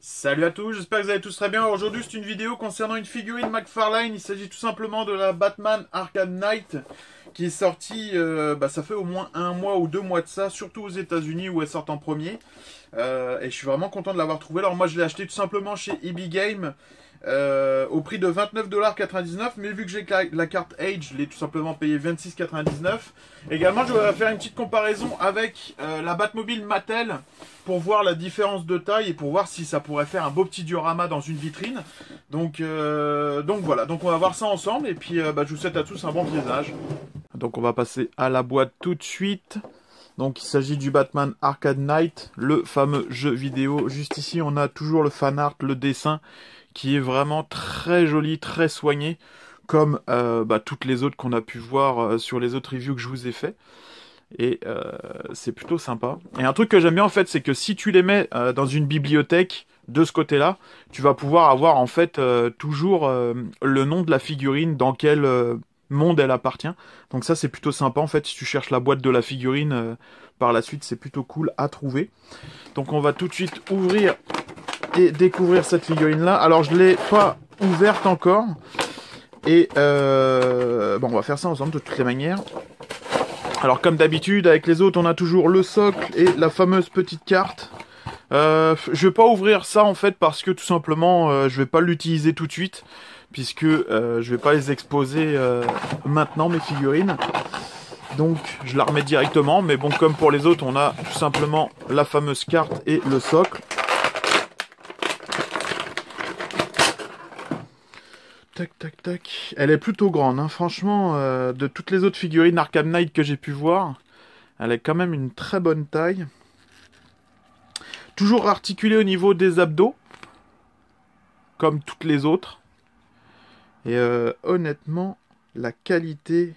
Salut à tous, j'espère que vous allez tous très bien. Aujourd'hui c'est une vidéo concernant une figurine McFarlane. Il s'agit tout simplement de la Batman Arkham Knight qui est sortie, ça fait au moins 1 mois ou 2 mois de ça, surtout aux États-Unis où elle sort en premier. Et je suis vraiment content de l'avoir trouvée. Alors moi je l'ai acheté tout simplement chez EB Game au prix de 29,99 $, mais vu que j'ai la carte Age, je l'ai tout simplement payé 26,99 $. Également je vais faire une petite comparaison avec la Batmobile Mattel pour voir la différence de taille et pour voir si ça pourrait faire un beau petit diorama dans une vitrine. Donc voilà, donc on va voir ça ensemble et puis je vous souhaite à tous un bon visionnage. Donc on va passer à la boîte tout de suite. Donc il s'agit du Batman Arkham Knight, le fameux jeu vidéo. Juste ici on a toujours le fan art, le dessin qui est vraiment très joli, très soigné, comme toutes les autres qu'on a pu voir sur les autres reviews que je vous ai fait. Et c'est plutôt sympa. Et un truc que j'aime bien en fait, c'est que si tu les mets dans une bibliothèque de ce côté-là, tu vas pouvoir avoir en fait toujours le nom de la figurine, dans quel monde elle appartient. Donc ça c'est plutôt sympa en fait, si tu cherches la boîte de la figurine par la suite, c'est plutôt cool à trouver. Donc on va tout de suite ouvrir et découvrir cette figurine-là. Alors je l'ai pas ouverte encore. Et on va faire ça ensemble de toutes les manières. Alors comme d'habitude avec les autres on a toujours le socle et la fameuse petite carte. Je vais pas ouvrir ça en fait parce que tout simplement je vais pas l'utiliser tout de suite. Puisque je vais pas les exposer maintenant mes figurines. Donc je la remets directement. Mais bon, comme pour les autres on a tout simplement la fameuse carte et le socle. Tac, tac, tac. Elle est plutôt grande, hein. Franchement, de toutes les autres figurines Arkham Knight que j'ai pu voir, elle est quand même une très bonne taille. Toujours articulée au niveau des abdos, comme toutes les autres. Et honnêtement, la qualité...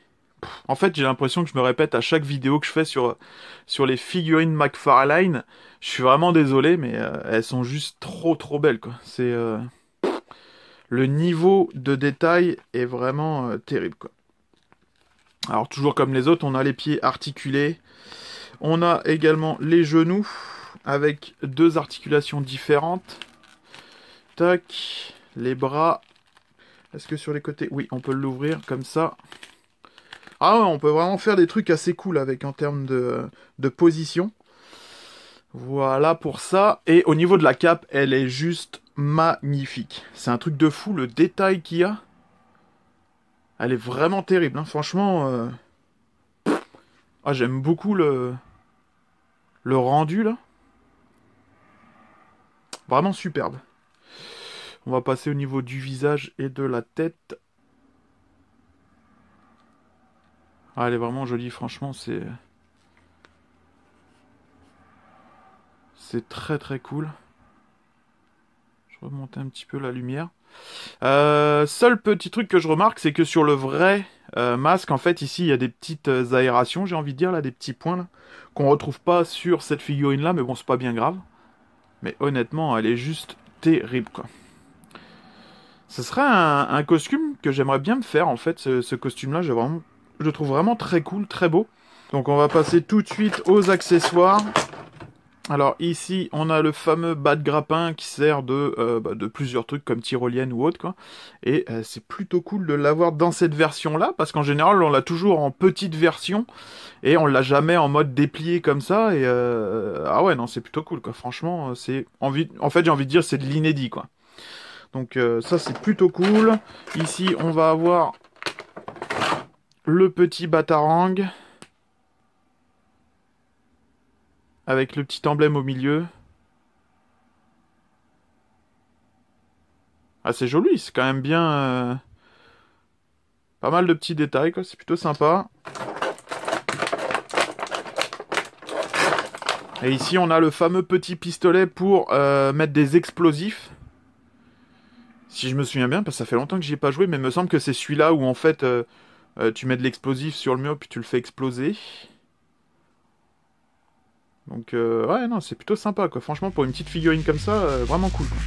En fait, j'ai l'impression que je me répète à chaque vidéo que je fais sur les figurines McFarlane. Je suis vraiment désolé, mais elles sont juste trop belles, quoi. C'est... Le niveau de détail est vraiment terrible, quoi. Alors toujours comme les autres, on a les pieds articulés. On a également les genoux avec 2 articulations différentes. Tac. Les bras. Est-ce que sur les côtés... Oui, on peut l'ouvrir comme ça. Ah ouais, on peut vraiment faire des trucs assez cool avec en termes de position. Voilà pour ça. Et au niveau de la cape, elle est juste magnifique. C'est un truc de fou, le détail qu'il y a. Elle est vraiment terrible, hein. Franchement, j'aime beaucoup le rendu, là. Vraiment superbe. On va passer au niveau du visage et de la tête. Ah, elle est vraiment jolie, franchement, c'est très cool. Je remonte un petit peu la lumière. Seul petit truc que je remarque, c'est que sur le vrai masque, en fait, ici, il y a des petites aérations, j'ai envie de dire, là, des petits points, là, qu'on retrouve pas sur cette figurine-là, mais bon, c'est pas bien grave. Mais honnêtement, elle est juste terrible, quoi. Ce serait un costume que j'aimerais bien me faire, en fait, ce costume-là, je le trouve vraiment très cool, très beau. Donc on va passer tout de suite aux accessoires. Alors ici, on a le fameux bas de grappin qui sert de plusieurs trucs comme tyrolienne ou autre, quoi. Et c'est plutôt cool de l'avoir dans cette version-là, parce qu'en général, on l'a toujours en petite version, et on l'a jamais en mode déplié comme ça, et ah ouais, non, c'est plutôt cool, quoi. Franchement, en fait, j'ai envie de dire, c'est de l'inédit, quoi. Donc ça, c'est plutôt cool. Ici, on va avoir le petit Batarang, avec le petit emblème au milieu. Ah, c'est joli, c'est quand même bien... pas mal de petits détails, quoi. C'est plutôt sympa. Et ici, on a le fameux petit pistolet pour mettre des explosifs. Si je me souviens bien, parce que ça fait longtemps que j'y ai pas joué, mais il me semble que c'est celui-là où, en fait, tu mets de l'explosif sur le mur, puis tu le fais exploser. Donc, ouais, non, c'est plutôt sympa, quoi. Franchement, pour une petite figurine comme ça, vraiment cool, quoi.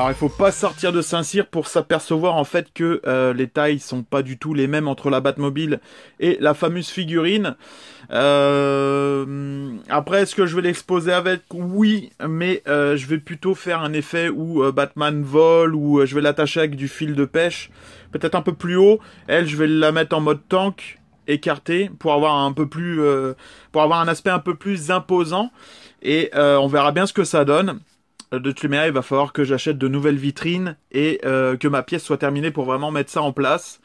Alors il faut pas sortir de Saint-Cyr pour s'apercevoir en fait que les tailles sont pas du tout les mêmes entre la Batmobile et la fameuse figurine. Après, est-ce que je vais l'exposer avec? Oui, mais je vais plutôt faire un effet où Batman vole, ou je vais l'attacher avec du fil de pêche, peut-être un peu plus haut. Elle, je vais la mettre en mode tank, écarté, pour avoir un peu plus, pour avoir un aspect un peu plus imposant. Et on verra bien ce que ça donne. De toute manière, il va falloir que j'achète de nouvelles vitrines et que ma pièce soit terminée pour vraiment mettre ça en place.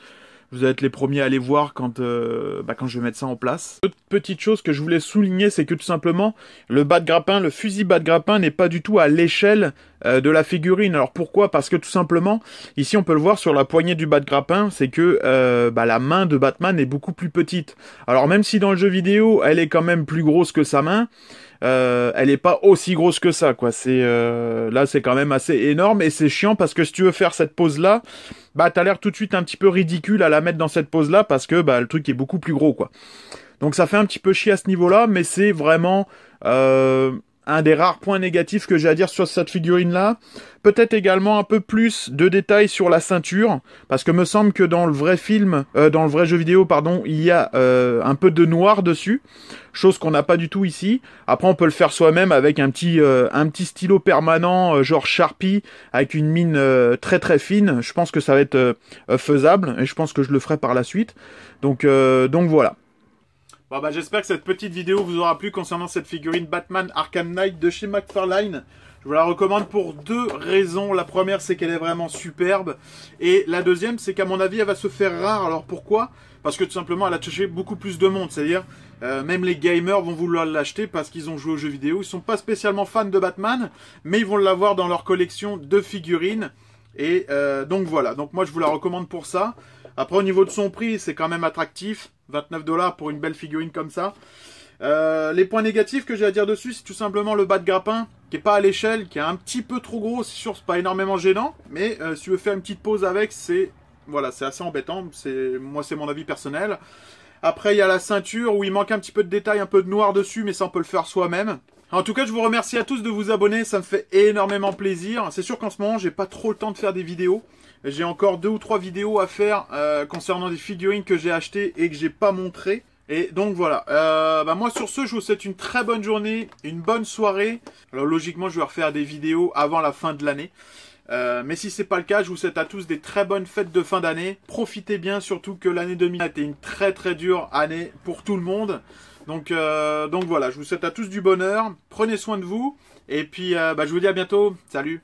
Vous allez être les premiers à aller voir quand je vais mettre ça en place. Autre petite chose que je voulais souligner, c'est que tout simplement, le bas de grappin, le fusil bas de grappin n'est pas du tout à l'échelle de la figurine. Alors pourquoi? Parce que tout simplement, ici on peut le voir sur la poignée du bas de grappin, c'est que la main de Batman est beaucoup plus petite. Alors même si dans le jeu vidéo, elle est quand même plus grosse que sa main, elle est pas aussi grosse que ça, quoi. C'est là, c'est quand même assez énorme, et c'est chiant parce que si tu veux faire cette pose là, t'as l'air tout de suite un petit peu ridicule à la mettre dans cette pose là parce que le truc est beaucoup plus gros, quoi. Donc ça fait un petit peu chier à ce niveau là, mais c'est vraiment un des rares points négatifs que j'ai à dire sur cette figurine-là. Peut-être également un peu plus de détails sur la ceinture, parce que me semble que dans le vrai film, dans le vrai jeu vidéo, pardon, il y a un peu de noir dessus, chose qu'on n'a pas du tout ici. Après, on peut le faire soi-même avec un petit stylo permanent, genre Sharpie, avec une mine très très fine. Je pense que ça va être faisable, et je pense que je le ferai par la suite. Donc voilà. Bon, j'espère que cette petite vidéo vous aura plu concernant cette figurine Batman Arkham Knight de chez McFarlane. Je vous la recommande pour deux raisons. La première, c'est qu'elle est vraiment superbe. Et la deuxième, c'est qu'à mon avis, elle va se faire rare. Alors pourquoi? Parce que tout simplement, elle a touché beaucoup plus de monde. C'est-à-dire, même les gamers vont vouloir l'acheter parce qu'ils ont joué aux jeux vidéo. Ils sont pas spécialement fans de Batman, mais ils vont l'avoir dans leur collection de figurines. Et donc voilà. Donc moi, je vous la recommande pour ça. Après, au niveau de son prix, c'est quand même attractif. 29 $ pour une belle figurine comme ça. Les points négatifs que j'ai à dire dessus, c'est tout simplement le bas de grappin, qui est pas à l'échelle, qui est un petit peu trop gros. C'est sûr, c'est pas énormément gênant, mais si tu veux faire une petite pause avec, c'est assez embêtant. Moi, c'est mon avis personnel. Après, il y a la ceinture où il manque un petit peu de détail, un peu de noir dessus, mais ça, on peut le faire soi-même. En tout cas, je vous remercie à tous de vous abonner, ça me fait énormément plaisir. C'est sûr qu'en ce moment, j'ai pas trop le temps de faire des vidéos. J'ai encore 2 ou 3 vidéos à faire concernant des figurines que j'ai achetées et que j'ai pas montrées. Et donc voilà, moi sur ce, je vous souhaite une très bonne journée, une bonne soirée. Alors logiquement, je vais refaire des vidéos avant la fin de l'année. Mais si c'est pas le cas, je vous souhaite à tous des très bonnes fêtes de fin d'année. Profitez bien, surtout que l'année 2000 a été une très très dure année pour tout le monde. Donc voilà, je vous souhaite à tous du bonheur. Prenez soin de vous. Et puis je vous dis à bientôt. Salut!